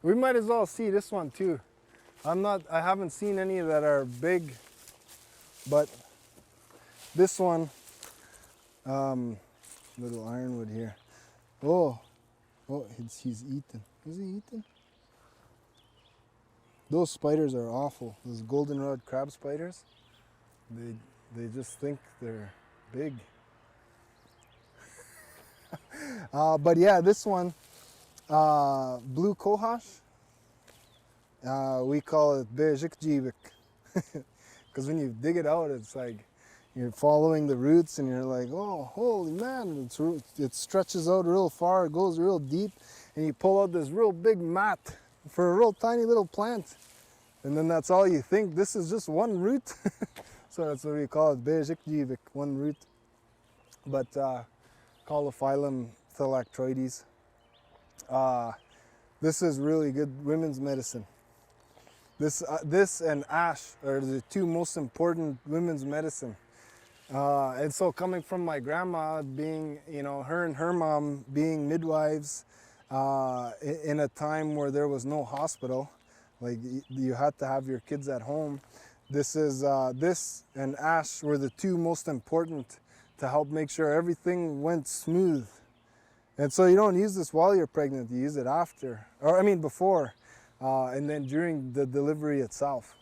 We might as well see this one too. I haven't seen any that are big, but this one, little ironwood here. Oh, he's eaten. Is he eaten? Those spiders are awful. Those goldenrod crab spiders. They just think they're big. But yeah, this one, blue cohosh. We call it Wiikwemkoong, because when you dig it out, it's like you're following the roots, and you're like, oh, holy man! It stretches out real far, it goes real deep, and you pull out this real big mat for a real tiny little plant, and then that's all you think. This is just one root, so that's what we call it, Wiikwemkoong, one root. But Caulophyllum phylactroides. This is really good women's medicine. This and ash are the two most important women's medicine. And so coming from my grandma being, her and her mom being midwives in a time where there was no hospital, like you had to have your kids at home, this and ash were the two most important to help make sure everything went smooth. And so you don't use this while you're pregnant, you use it after, before, and then during the delivery itself.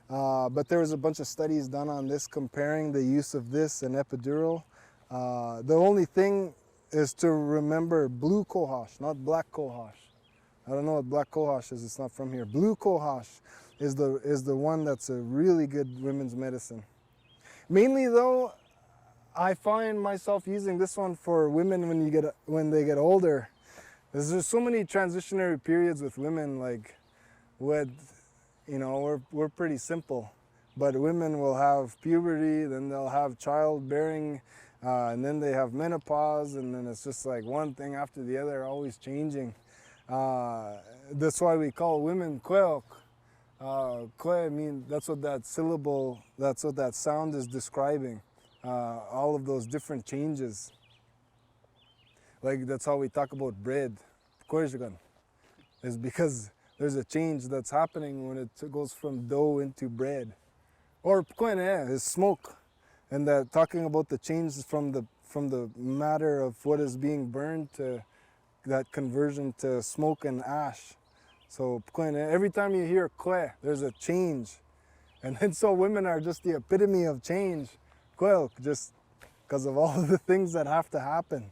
But there was a bunch of studies done on this comparing the use of this and epidural. The only thing is to remember blue cohosh, not black cohosh. I don't know what black cohosh is, it's not from here. Blue cohosh is the one that's a really good women's medicine. Mainly though, I find myself using this one for women when they get older. There's so many transitionary periods with women, like we're pretty simple, but women will have puberty, then they'll have childbearing, and then they have menopause, and then it's just like one thing after the other, always changing. That's why we call women Wiikwemkoong. That's what that syllable, that's what that sound is describing. All of those different changes. Like that's how we talk about bread. Is because there's a change that's happening when it goes from dough into bread. Or is smoke. And that talking about the change from the matter of what is being burned to that conversion to smoke and ash. So every time you hear kwe, there's a change. And then so women are just the epitome of change. Just because of all of the things that have to happen.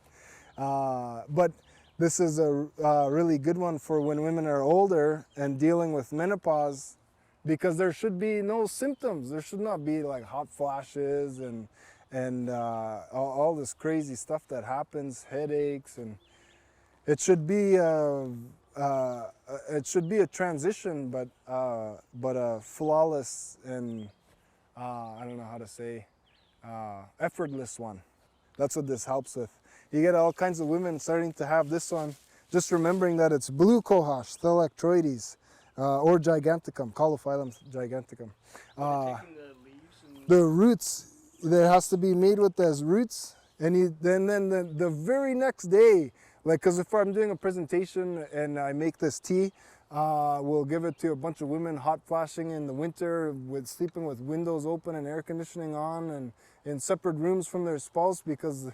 But this is a really good one for when women are older and dealing with menopause, because there should be no symptoms. There should not be like hot flashes and all this crazy stuff that happens, headaches, and it should be a transition, but a flawless and I don't know how to say. Effortless one. That's what this helps with. You get all kinds of women starting to have this one, just remembering that it's blue cohosh, phylactroides, or giganticum, Caulophyllum giganticum. Taking the leaves and the roots, there has to be made with those roots, and then the very next day, like, because if I'm doing a presentation and I make this tea, we'll give it to a bunch of women hot flashing in the winter, with sleeping with windows open and air conditioning on, and in separate rooms from their spouse because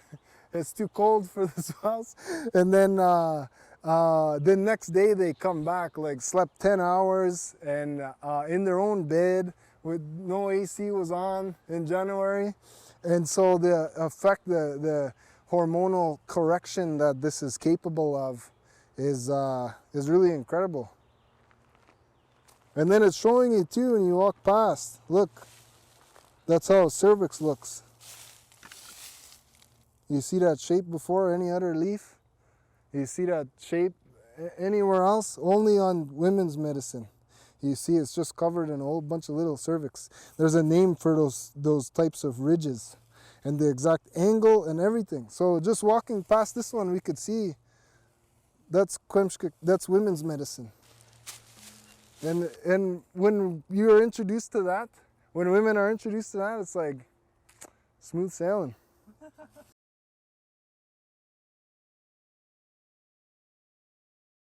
it's too cold for the spouse. And then the next day they come back, like slept 10 hours and in their own bed with no AC was on in January. And so the effect, the hormonal correction that this is capable of is really incredible. And then it's showing you too when you walk past. Look, that's how cervix looks. You see that shape before any other leaf? You see that shape anywhere else? Only on women's medicine. You see it's just covered in a whole bunch of little cervix. There's a name for those types of ridges and the exact angle and everything. So just walking past this one, we could see that's women's medicine. And when you're introduced to that, when women are introduced to that, it's like smooth sailing.